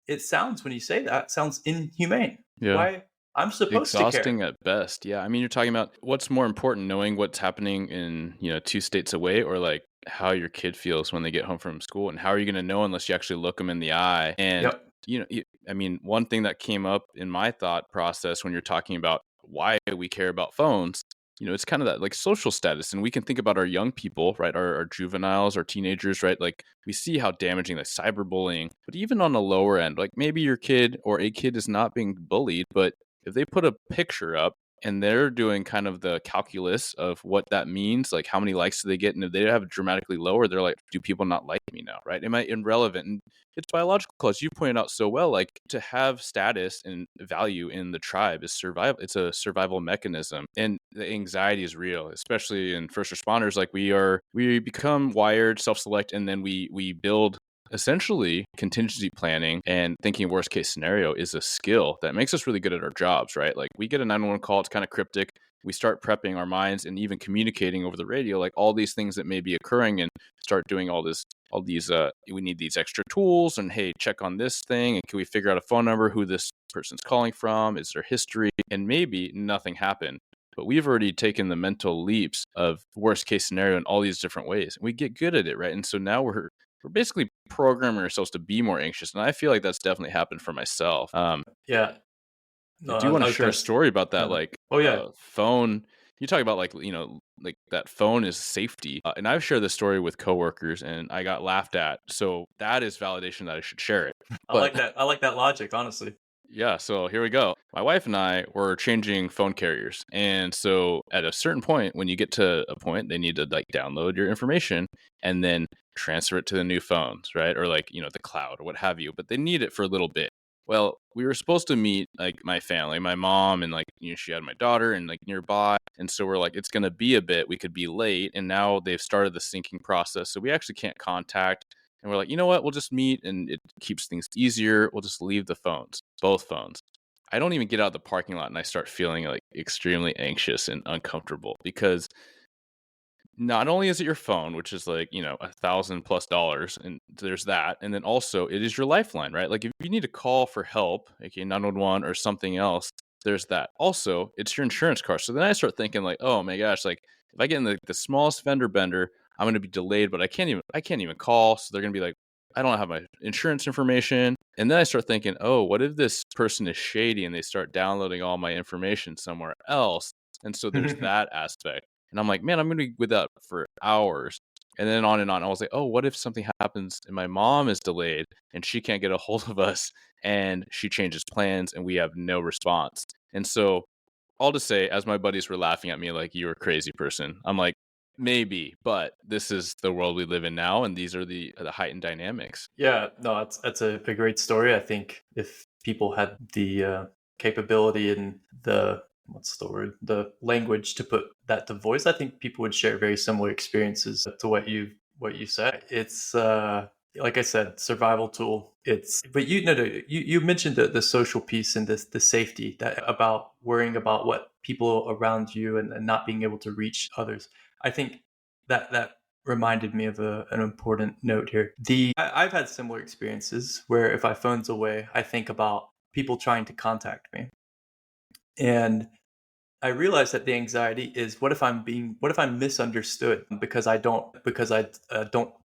when you say that, sounds inhumane. Yeah. Why? I'm supposed to care. Exhausting at best. Yeah. I mean, you're talking about what's more important, knowing what's happening in, two states away, or like how your kid feels when they get home from school. And how are you going to know unless you actually look them in the eye? And, Yep. I mean, one thing that came up in my thought process when you're talking about why we care about phones, it's kind of that like social status. And we can think about our young people, right? Our juveniles, our teenagers, right? Like we see how damaging like cyberbullying, but even on the lower end, like maybe your kid or a kid is not being bullied, but if they put a picture up and they're doing kind of the calculus of what that means, like how many likes do they get, and if they have it dramatically lower, they're like, do people not like me now, right? Am I irrelevant? And it's biological, as you pointed out so well. Like to have status and value in the tribe is survival. It's a survival mechanism, and the anxiety is real, especially in first responders. Like we become wired, self-select, and then we build. Essentially, contingency planning and thinking worst case scenario is a skill that makes us really good at our jobs, right? Like we get a 911 call, it's kind of cryptic. We start prepping our minds and even communicating over the radio, like all these things that may be occurring, and start doing all these, we need these extra tools, and hey, check on this thing. And can we figure out a phone number, who this person's calling from? Is there history? And maybe nothing happened. But we've already taken the mental leaps of worst case scenario in all these different ways. We get good at it, right? And so now we're basically programming ourselves to be more anxious, and I feel like that's definitely happened for myself. Yeah. I No, do want I to was share a gonna. story about that, No. like Oh yeah. phone. You talk about like like that phone is safety, and I've shared this story with coworkers, and I got laughed at. So that is validation that I should share it. I But like that. I like that logic, honestly. yeah, so here we go. My wife and I were changing phone carriers. And so at a certain point, when you get to a point, they need to like download your information and then transfer it to the new phones, right? Or like, the cloud or what have you. But they need it for a little bit. Well, we were supposed to meet like my family, my mom, and like, she had my daughter and like nearby. And so we're like, it's going to be a bit. We could be late. And now they've started the syncing process. So we actually can't contact. And we're like, you know what? We'll just meet, and it keeps things easier. We'll just leave the phones, both phones. I don't even get out of the parking lot and I start feeling like extremely anxious and uncomfortable, because not only is it your phone, which is like, $1,000+ and there's that. And then also it is your lifeline, right? Like if you need to call for help, okay, 911 or something else, there's that. Also, it's your insurance card. So then I start thinking like, oh my gosh, like if I get in the smallest fender bender, I'm going to be delayed, but I can't even call. So they're going to be like, I don't have my insurance information. And then I start thinking, oh, what if this person is shady and they start downloading all my information somewhere else? And so there's that aspect. And I'm like, man, I'm going to be with that for hours. And then on and on. I was like, oh, what if something happens and my mom is delayed and she can't get a hold of us, and she changes plans and we have no response? And so, all to say, as my buddies were laughing at me like, you're a crazy person, I'm like, maybe, but this is the world we live in now. And these are the heightened dynamics. Yeah, no, that's a great story. I think if people had the capability and the what's the word, the language to put that to voice, I think people would share very similar experiences to what you said. It's like I said, survival tool. It's but you know you mentioned the social piece and the safety that about worrying about what people around you and not being able to reach others. I think that reminded me of an important note here. I've had similar experiences where if my phone's away, I think about people trying to contact me, and I realize that the anxiety is what if I'm misunderstood because I don't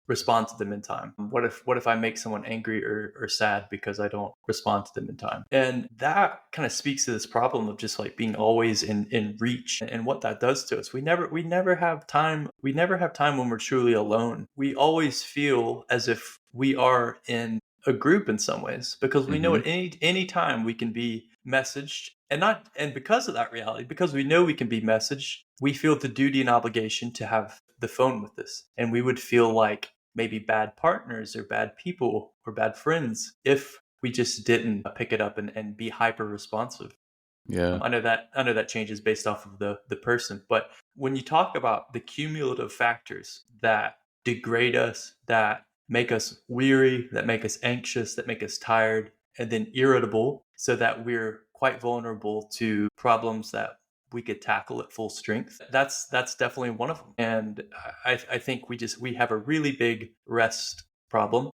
respond to them in time? What if I make someone angry or sad because I don't respond to them in time? And that kind of speaks to this problem of just like being always in reach and what that does to us. We never have time. We never have time when we're truly alone. We always feel as if we are in a group in some ways because we know Hmm. at any time we can be messaged and because of that reality, because we know we can be messaged, we feel the duty and obligation to have the phone with us. And we would feel like maybe bad partners or bad people or bad friends if we just didn't pick it up and be hyper responsive. Yeah. I know that changes based off of the person, but when you talk about the cumulative factors that degrade us, that make us weary, that make us anxious, that make us tired, and then irritable, so that we're quite vulnerable to problems that we could tackle at full strength. That's definitely one of them. And I think we have a really big rest problem,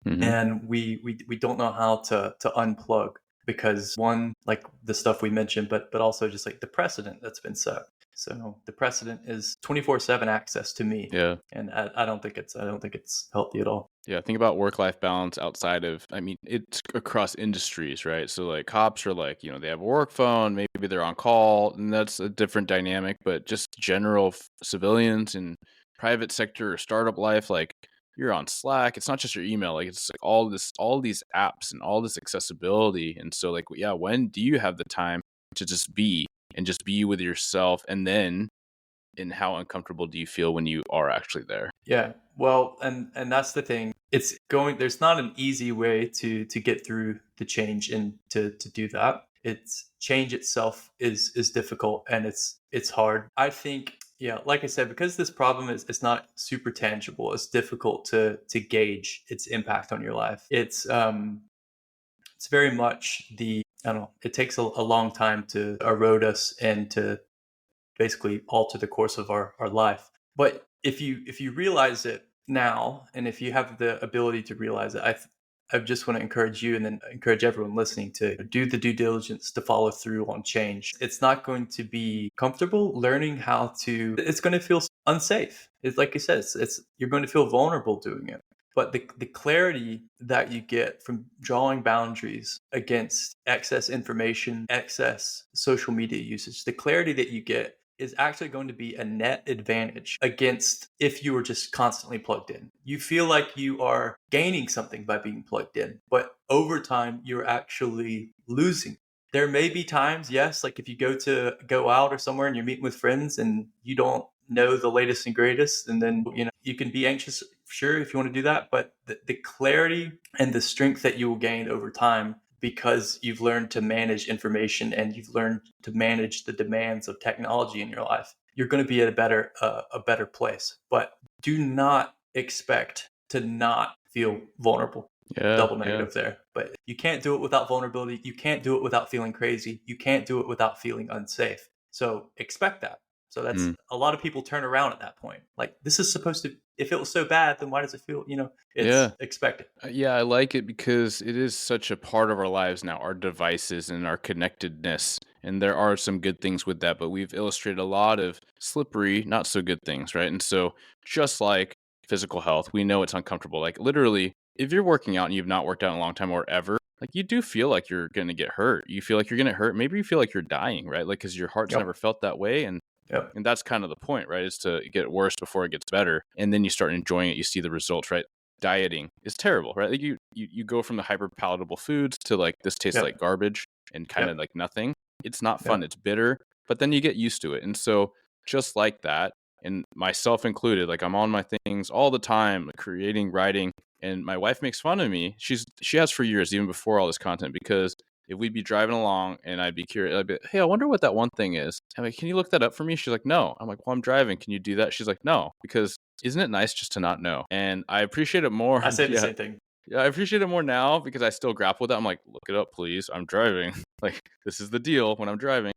Hmm. and we don't know how to unplug, because one, like the stuff we mentioned, but also just like the precedent that's been set. So the precedent is 24/7 access to me, Yeah. and I don't think it's healthy at all. Yeah, think about work-life balance outside of, I mean, it's across industries, right? So like cops are like, they have a work phone, maybe they're on call, and that's a different dynamic, but just general civilians and private sector or startup life, like you're on Slack, it's not just your email, like it's like all these apps and all this accessibility. And so like, yeah, when do you have the time to just be and just be with yourself? And then, and how uncomfortable do you feel when you are actually there? Yeah. Well, and that's the thing. There's not an easy way to get through the change and to do that. It's change itself is difficult, and it's hard. I think, yeah, like I said, because this problem is it's not super tangible, it's difficult to gauge its impact on your life. It's very much I don't know, it takes a long time to erode us and to basically alter the course of our life. But if you realize it now, and if you have the ability to realize it, I just want to encourage you, and then encourage everyone listening, to do the due diligence to follow through on change. It's not going to be comfortable. It's going to feel unsafe. It's like you said, it's you're going to feel vulnerable doing it. But the clarity that you get from drawing boundaries against excess information, excess social media usage, the clarity that you get is actually going to be a net advantage against if you were just constantly plugged in. You feel like you are gaining something by being plugged in, but over time, you're actually losing. There may be times, yes, like if you go out or somewhere and you're meeting with friends and you don't know the latest and greatest, and then you can be anxious, sure, if you want to do that, but the clarity and the strength that you will gain over time, because you've learned to manage information and you've learned to manage the demands of technology in your life, you're going to be at a better place. But do not expect to not feel vulnerable. Yeah, Double yeah. negative there. But you can't do it without vulnerability. You can't do it without feeling crazy. You can't do it without feeling unsafe. So expect that. So that's Mm. a lot of people turn around at that point. Like, this is supposed to, if it was so bad, then why does it feel, Yeah. it's expected. Yeah, I like it because it is such a part of our lives now, our devices and our connectedness. And there are some good things with that, but we've illustrated a lot of slippery, not so good things, right? And so, just like physical health, we know it's uncomfortable. Like, literally, if you're working out and you've not worked out in a long time or ever, like, you do feel like you're going to get hurt. You feel like you're going to hurt. Maybe you feel like you're dying, right? Like, because your heart's never Yep. felt that way. Yep. And that's kind of the point, right? Is to get worse before it gets better. And then you start enjoying it. You see the results, right? Dieting is terrible, right? Like you go from the hyper palatable foods to like this tastes like Yep. garbage and kind of Yep. like nothing. It's not fun. Yep. It's bitter, but then you get used to it. And so just like that, and myself included, like I'm on my things all the time, like creating, writing, and my wife makes fun of me. She has for years, even before all this content, because if we'd be driving along and I'd be curious, I'd be, hey, I wonder what that one thing is. I'm like, can you look that up for me? She's like, no. I'm like, well, I'm driving. Can you do that? She's like, no, because isn't it nice just to not know? And I appreciate it more. I say the Yeah. same thing. Yeah, I appreciate it more now because I still grapple with that. I'm like, look it up, please. I'm driving. Like, this is the deal when I'm driving.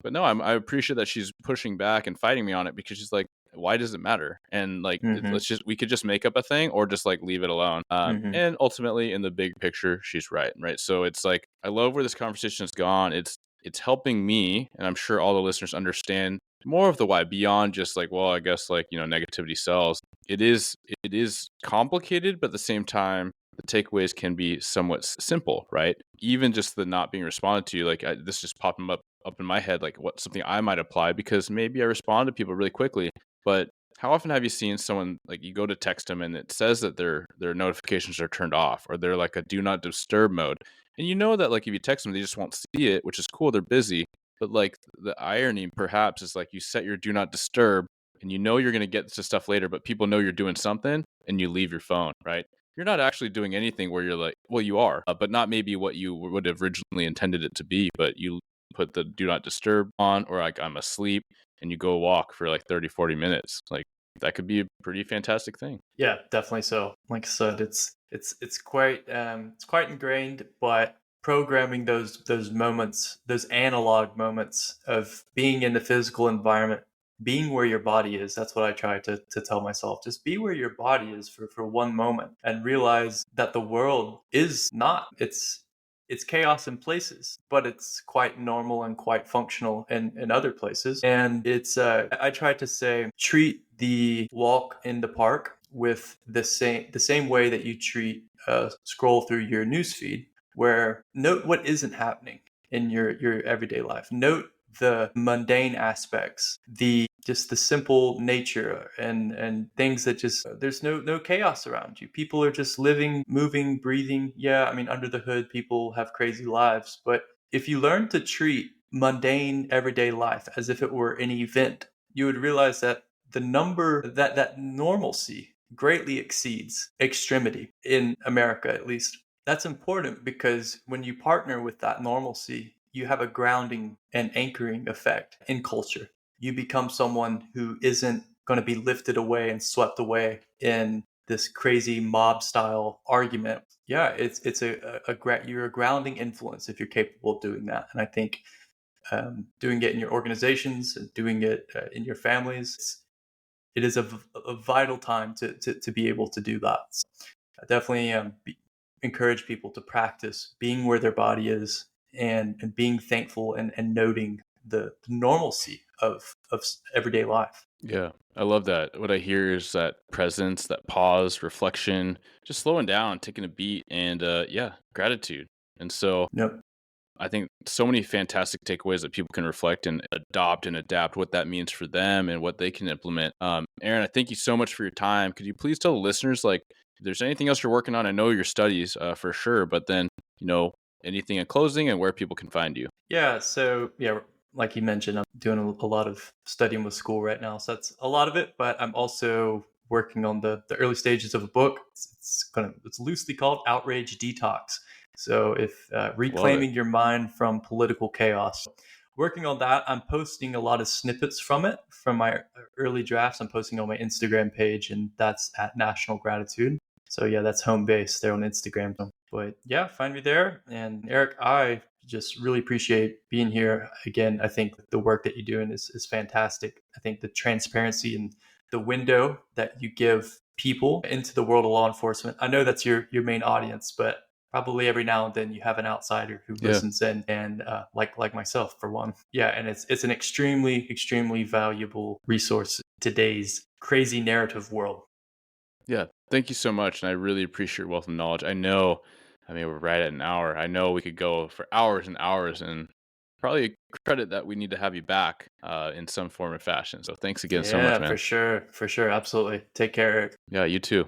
But no, I appreciate that she's pushing back and fighting me on it, because she's like, why does it matter? And like, Mm-hmm. we could just make up a thing or just like leave it alone. Mm-hmm. And ultimately, in the big picture, she's right. Right. So it's like, I love where this conversation has gone. It's helping me, and I'm sure all the listeners understand more of the why beyond just like, well, I guess like, negativity sells. It is complicated, but at the same time, the takeaways can be somewhat simple, right? Even just the not being responded to, like this just popping up in my head, like what something I might apply, because maybe I respond to people really quickly, but how often have you seen someone, like you go to text them and it says that their notifications are turned off, or they're like a do not disturb mode, and you know that like if you text them they just won't see it, which is cool, they're busy, but like the irony perhaps is like you set your do not disturb, and you know you're going to get to stuff later, but people know you're doing something and you leave your phone, right? You're not actually doing anything where you're like, well, you are, but not maybe what you would have originally intended it to be, but you put the do not disturb on, or like I'm asleep, and you go walk for like 30, 40 minutes. Like that could be a pretty fantastic thing. Yeah, definitely so. Like I said, it's quite ingrained, but programming those moments, those analog moments of being in the physical environment, being where your body is. That's what I try to tell myself. Just be where your body is for one moment and realize that the world is not. It's chaos in places, but it's quite normal and quite functional in other places. And I try to say, treat the walk in the park with the same way that you treat scroll through your newsfeed, where note what isn't happening in your everyday life. Note the mundane aspects, the simple nature and things that just there's no chaos around you. People are just living, moving, breathing. Yeah, I mean under the hood people have crazy lives, but if you learn to treat mundane everyday life as if it were an event, you would realize that that normalcy greatly exceeds extremity in America, at least. That's important because when you partner with that normalcy, you have a grounding and anchoring effect in culture. You become someone who isn't going to be lifted away and swept away in this crazy mob style argument. Yeah, you're a grounding influence if you're capable of doing that. And I think doing it in your organizations, doing it in your families, it is a vital time to be able to do that. So I definitely encourage people to practice being where their body is and being thankful and noting the normalcy of everyday life. Yeah, I love that. What I hear is that presence, that pause, reflection, just slowing down, taking a beat, and yeah, gratitude. And so Yep. I think so many fantastic takeaways that people can reflect and adopt and adapt what that means for them and what they can implement. Aaron, I thank you so much for your time. Could you please tell the listeners, like, if there's anything else you're working on? I know your studies for sure, but then, anything in closing and where people can find you. Yeah. So yeah, like you mentioned, I'm doing a lot of studying with school right now. So that's a lot of it, but I'm also working on the early stages of a book. It's loosely called Outrage Detox. So if Love it. reclaiming your mind from political chaos. Working on that, I'm posting a lot of snippets from it, from my early drafts. I'm posting on my Instagram page, and that's at National Gratitude. So yeah, that's home base there on Instagram. But yeah, find me there. And Eric, I just really appreciate being here again. I think the work that you're doing is fantastic. I think the transparency and the window that you give people into the world of law enforcement. I know that's your main audience, but probably every now and then you have an outsider who Yeah. listens in, and like myself for one. Yeah, and it's an extremely valuable resource in today's crazy narrative world. Yeah. Thank you so much. And I really appreciate your wealth of knowledge. I mean, we're right at an hour. I know we could go for hours and hours, and probably a credit that we need to have you back in some form or fashion. So thanks again so much, Yeah, man. for sure, absolutely. Take care, Eric. Yeah, you too.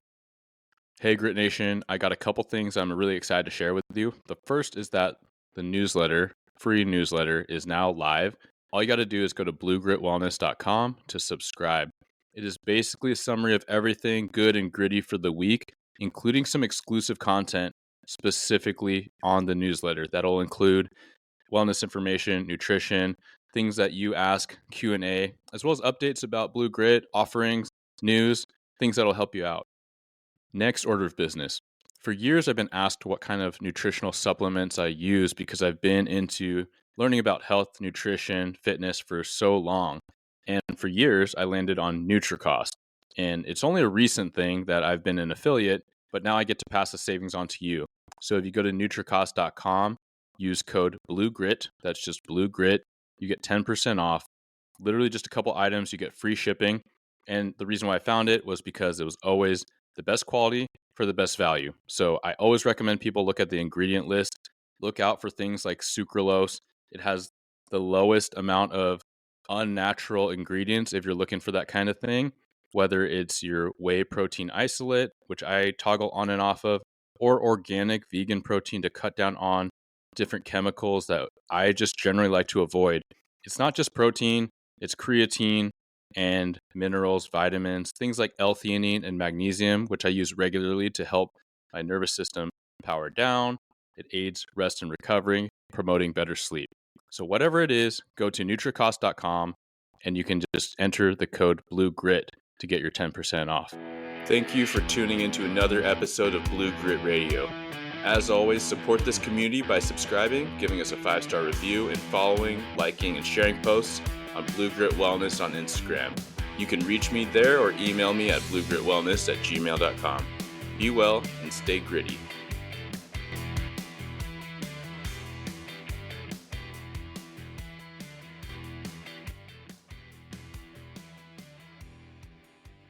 Hey, Grit Nation, I got a couple things I'm really excited to share with you. The first is that the newsletter, free newsletter, is now live. All you got to do is go to bluegritwellness.com to subscribe. It is basically a summary of everything good and gritty for the week, including some exclusive content specifically on the newsletter. That'll include wellness information, nutrition, things that you ask, Q&A, as well as updates about Blue Grit, offerings, news, things that'll help you out. Next order of business. For years, I've been asked what kind of nutritional supplements I use because I've been into learning about health, nutrition, fitness for so long. And for years, I landed on NutriCost. And it's only a recent thing that I've been an affiliate, but now I get to pass the savings on to you. So if you go to NutriCost.com, use code BLUEGRIT, that's just Blue Grit, you get 10% off. Literally just a couple items, you get free shipping. And the reason why I found it was because it was always the best quality for the best value. So I always recommend people look at the ingredient list, look out for things like sucralose. It has the lowest amount of unnatural ingredients if you're looking for that kind of thing, whether it's your whey protein isolate, which I toggle on and off of, or organic vegan protein to cut down on different chemicals that I just generally like to avoid. It's not just protein, it's creatine, and minerals, vitamins, things like L-theanine and magnesium, which I use regularly to help my nervous system power down. It aids rest and recovery, promoting better sleep. So whatever it is, go to nutricost.com and you can just enter the code BLUEGRIT to get your 10% off. Thank you for tuning into another episode of Blue Grit Radio. As always, support this community by subscribing, giving us a 5-star review, and following, liking, and sharing posts on Blue Grit Wellness on Instagram. You can reach me there or email me at bluegritwellness@gmail.com. Be well and stay gritty.